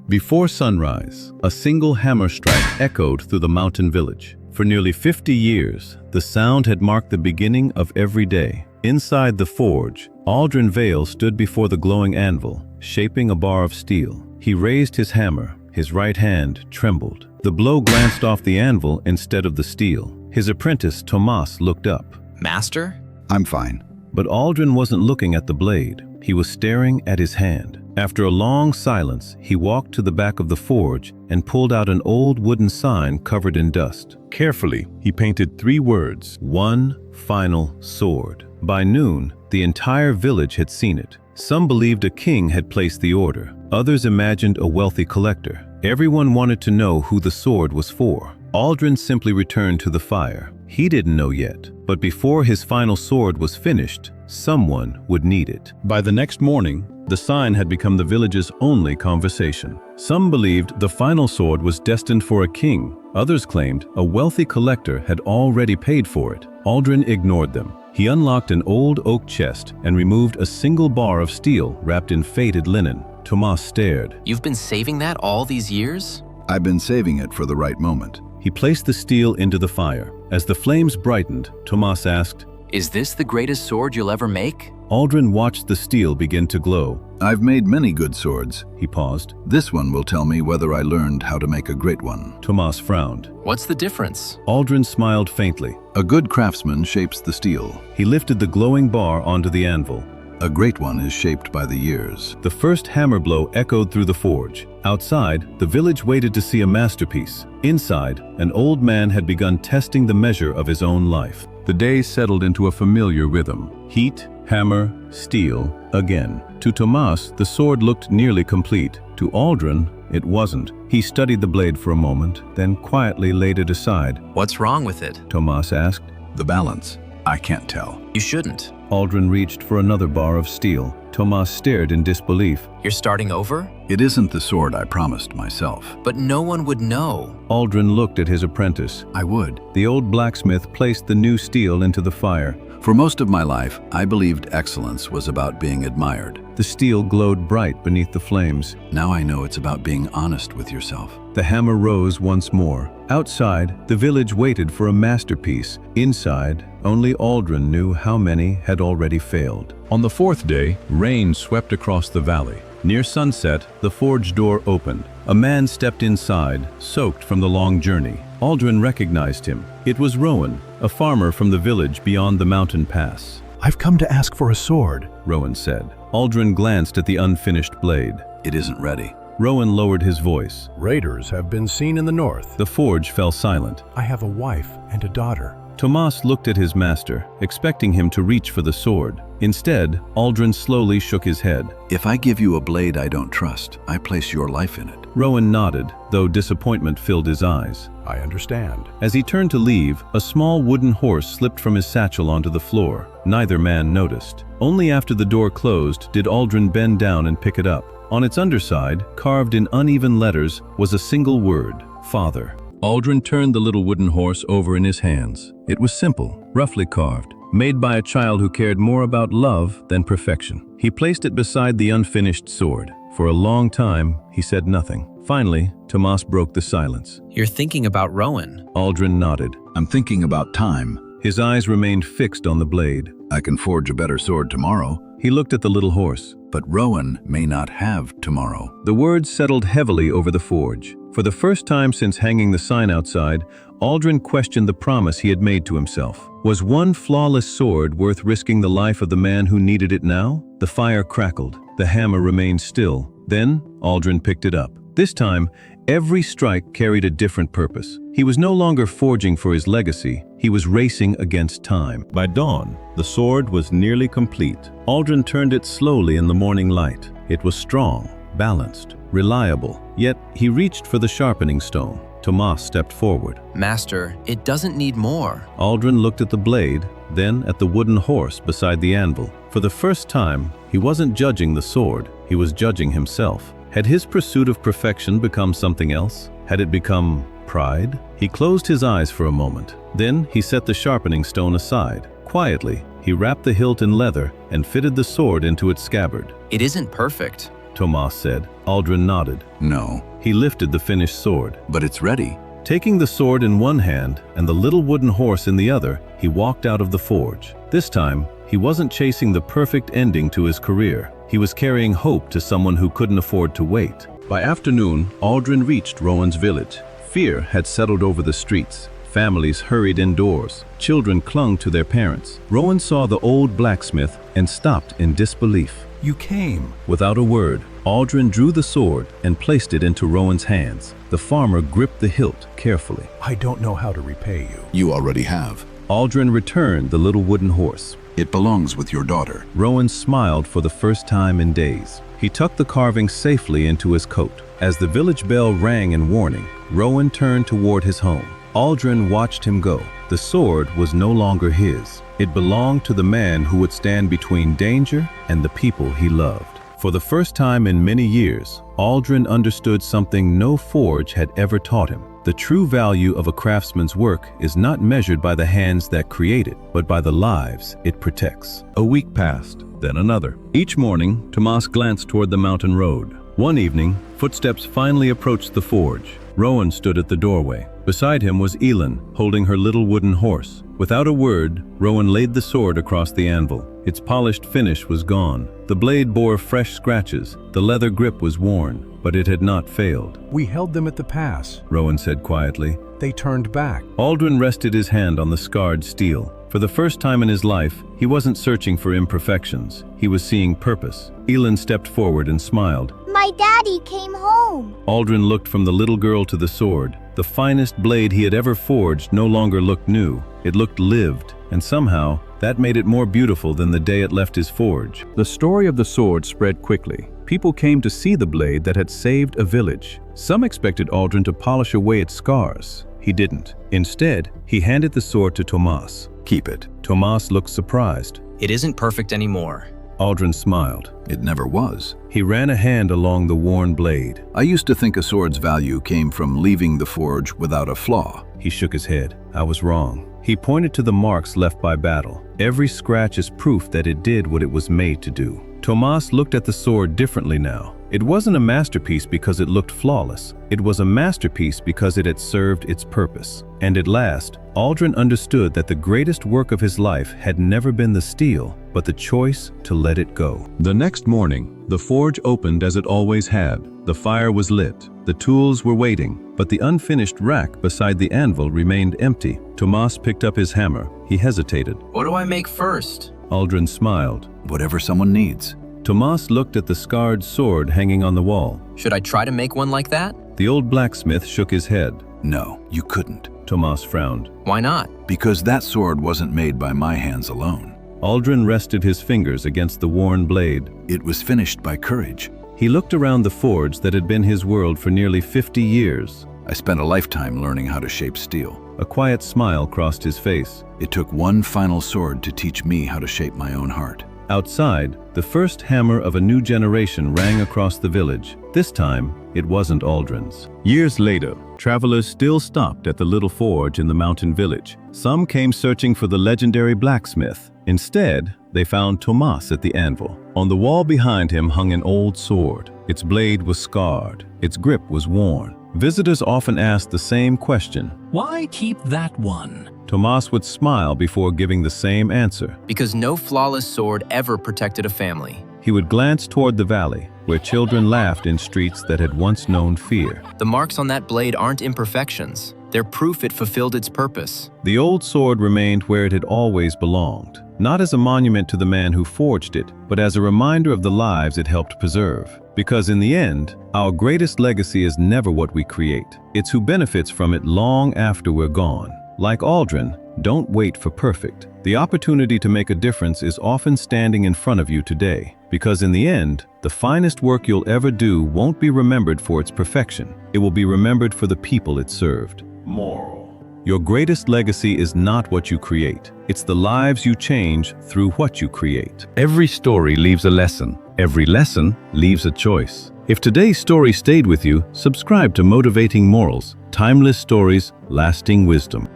Before sunrise, a single hammer strike echoed through the mountain village. For nearly 50 years, the sound had marked the beginning of every day. Inside the forge, Aldrin Vale stood before the glowing anvil, shaping a bar of steel. He raised his hammer. His right hand trembled. The blow glanced off the anvil instead of the steel. His apprentice, Tomas, looked up. Master? I'm fine. But Aldrin wasn't looking at the blade. He was staring at his hand. After a long silence, he walked to the back of the forge and pulled out an old wooden sign covered in dust. Carefully, he painted 3 words: "One final sword." By noon, the entire village had seen it. Some believed a king had placed the order. Others imagined a wealthy collector. Everyone wanted to know who the sword was for. Aldrin simply returned to the fire. He didn't know yet, but before his final sword was finished, someone would need it. By the next morning, the sign had become the village's only conversation. Some believed the final sword was destined for a king. Others claimed a wealthy collector had already paid for it. Aldrin ignored them. He unlocked an old oak chest and removed a single bar of steel wrapped in faded linen. Tomas stared. You've been saving that all these years? I've been saving it for the right moment. He placed the steel into the fire. As the flames brightened, Tomas asked, Is this the greatest sword you'll ever make? Aldrin watched the steel begin to glow. I've made many good swords. He paused. This one will tell me whether I learned how to make a great one. Tomas frowned. What's the difference? Aldrin smiled faintly. A good craftsman shapes the steel. He lifted the glowing bar onto the anvil. A great one is shaped by the years. The first hammer blow echoed through the forge. Outside, the village waited to see a masterpiece. Inside, an old man had begun testing the measure of his own life. The days settled into a familiar rhythm. Heat, hammer, steel, again. To Tomas, the sword looked nearly complete. To Aldrin, it wasn't. He studied the blade for a moment, then quietly laid it aside. What's wrong with it? Tomas asked. The balance. I can't tell. You shouldn't. Aldrin reached for another bar of steel. Tomas stared in disbelief. You're starting over? It isn't the sword I promised myself. But no one would know. Aldrin looked at his apprentice. I would. The old blacksmith placed the new steel into the fire. For most of my life, I believed excellence was about being admired. The steel glowed bright beneath the flames. Now I know it's about being honest with yourself. The hammer rose once more. Outside, the village waited for a masterpiece. Inside, only Aldrin knew how many had already failed. On the 4th day, rain swept across the valley. Near sunset, the forge door opened. A man stepped inside, soaked from the long journey. Aldrin recognized him. It was Rowan, a farmer from the village beyond the mountain pass. "I've come to ask for a sword," Rowan said. Aldrin glanced at the unfinished blade. It isn't ready. Rowan lowered his voice. "Raiders have been seen in the north. The forge fell silent. I have a wife and a daughter." Tomas looked at his master, expecting him to reach for the sword. Instead, Aldrin slowly shook his head. If I give you a blade I don't trust, I place your life in it. Rowan nodded, though disappointment filled his eyes. "I understand." As he turned to leave, a small wooden horse slipped from his satchel onto the floor. Neither man noticed. Only after the door closed did Aldrin bend down and pick it up. On its underside, carved in uneven letters, was a single word: Father. Aldrin turned the little wooden horse over in his hands. It was simple, roughly carved, made by a child who cared more about love than perfection. He placed it beside the unfinished sword. For a long time, he said nothing. Finally, Tomas broke the silence. You're thinking about Rowan. Aldrin nodded. I'm thinking about time. His eyes remained fixed on the blade. I can forge a better sword tomorrow, He looked at the little horse. but Rowan may not have tomorrow. The words settled heavily over the forge. For the first time since hanging the sign outside, Aldrin questioned the promise he had made to himself. Was one flawless sword worth risking the life of the man who needed it now? The fire crackled. The hammer remained still. Then, Aldrin picked it up. This time, every strike carried a different purpose. He was no longer forging for his legacy. He was racing against time. By dawn, the sword was nearly complete. Aldrin turned it slowly in the morning light. It was strong, balanced, reliable. Yet, he reached for the sharpening stone. Tomas stepped forward. Master, it doesn't need more. Aldrin looked at the blade, then at the wooden horse beside the anvil. For the first time, he wasn't judging the sword, he was judging himself. Had his pursuit of perfection become something else? Had it become pride? He closed his eyes for a moment. Then he set the sharpening stone aside. Quietly, he wrapped the hilt in leather and fitted the sword into its scabbard. It isn't perfect. Tomas said. Aldrin nodded. No, He lifted the finished sword. but it's ready. Taking the sword in one hand and the little wooden horse in the other, he walked out of the forge. This time, he wasn't chasing the perfect ending to his career. He was carrying hope to someone who couldn't afford to wait. By afternoon, Aldrin reached Rowan's village. Fear had settled over the streets. Families hurried indoors. Children clung to their parents. Rowan saw the old blacksmith and stopped in disbelief. You came. Without a word, Aldrin drew the sword and placed it into Rowan's hands. The farmer gripped the hilt carefully. I don't know how to repay you. You already have. Aldrin returned the little wooden horse. It belongs with your daughter. Rowan smiled for the first time in days. He tucked the carving safely into his coat. As the village bell rang in warning, Rowan turned toward his home. Aldrin watched him go. The sword was no longer his. It belonged to the man who would stand between danger and the people he loved. For the first time in many years, Aldrin understood something no forge had ever taught him. The true value of a craftsman's work is not measured by the hands that create it, but by the lives it protects. A week passed, then another. Each morning, Tomas glanced toward the mountain road. One evening, footsteps finally approached the forge. Rowan stood at the doorway. Beside him was Elin, holding her little wooden horse. Without a word, Rowan laid the sword across the anvil. Its polished finish was gone. The blade bore fresh scratches. The leather grip was worn, but it had not failed. We held them at the pass. Rowan said quietly. They turned back. Aldrin rested his hand on the scarred steel. For the first time in his life, he wasn't searching for imperfections. He was seeing purpose. Elin stepped forward and smiled. My daddy came home. Aldrin looked from the little girl to the sword. The finest blade he had ever forged no longer looked new. It looked lived, and somehow, that made it more beautiful than the day it left his forge. The story of the sword spread quickly. People came to see the blade that had saved a village. Some expected Aldrin to polish away its scars. He didn't. Instead, he handed the sword to Tomas. Keep it. Tomas looked surprised. It isn't perfect anymore. Aldrin smiled. It never was. He ran a hand along the worn blade. I used to think a sword's value came from leaving the forge without a flaw. He shook his head. I was wrong. He pointed to the marks left by battle. Every scratch is proof that it did what it was made to do. Tomas looked at the sword differently now. It wasn't a masterpiece because it looked flawless. It was a masterpiece because it had served its purpose. And at last, Aldrin understood that the greatest work of his life had never been the steel, but the choice to let it go. The next morning, the forge opened as it always had. The fire was lit. The tools were waiting, but the unfinished rack beside the anvil remained empty. Tomas picked up his hammer. He hesitated. What do I make first? Aldrin smiled. Whatever someone needs. Tomas looked at the scarred sword hanging on the wall. Should I try to make one like that? The old blacksmith shook his head. No, you couldn't. Tomas frowned. Why not? Because that sword wasn't made by my hands alone. Aldrin rested his fingers against the worn blade. It was finished by courage. He looked around the forge that had been his world for nearly 50 years. I spent a lifetime learning how to shape steel. A quiet smile crossed his face. It took one final sword to teach me how to shape my own heart. Outside, the first hammer of a new generation rang across the village. This time, it wasn't Aldrin's. Years later, travelers still stopped at the little forge in the mountain village. Some came searching for the legendary blacksmith. Instead, they found Tomas at the anvil. On the wall behind him hung an old sword. Its blade was scarred. Its grip was worn. Visitors often asked the same question. Why keep that one? Tomas would smile before giving the same answer. Because no flawless sword ever protected a family. He would glance toward the valley, where children laughed in streets that had once known fear. The marks on that blade aren't imperfections. They're proof it fulfilled its purpose. The old sword remained where it had always belonged, not as a monument to the man who forged it, but as a reminder of the lives it helped preserve. Because in the end, our greatest legacy is never what we create. It's who benefits from it long after we're gone. Like Aldrin, don't wait for perfect. The opportunity to make a difference is often standing in front of you today. Because in the end, the finest work you'll ever do won't be remembered for its perfection. It will be remembered for the people it served. Moral. Your greatest legacy is not what you create. It's the lives you change through what you create. Every story leaves a lesson. Every lesson leaves a choice. If today's story stayed with you, subscribe to Motivating Morals, timeless stories, lasting wisdom.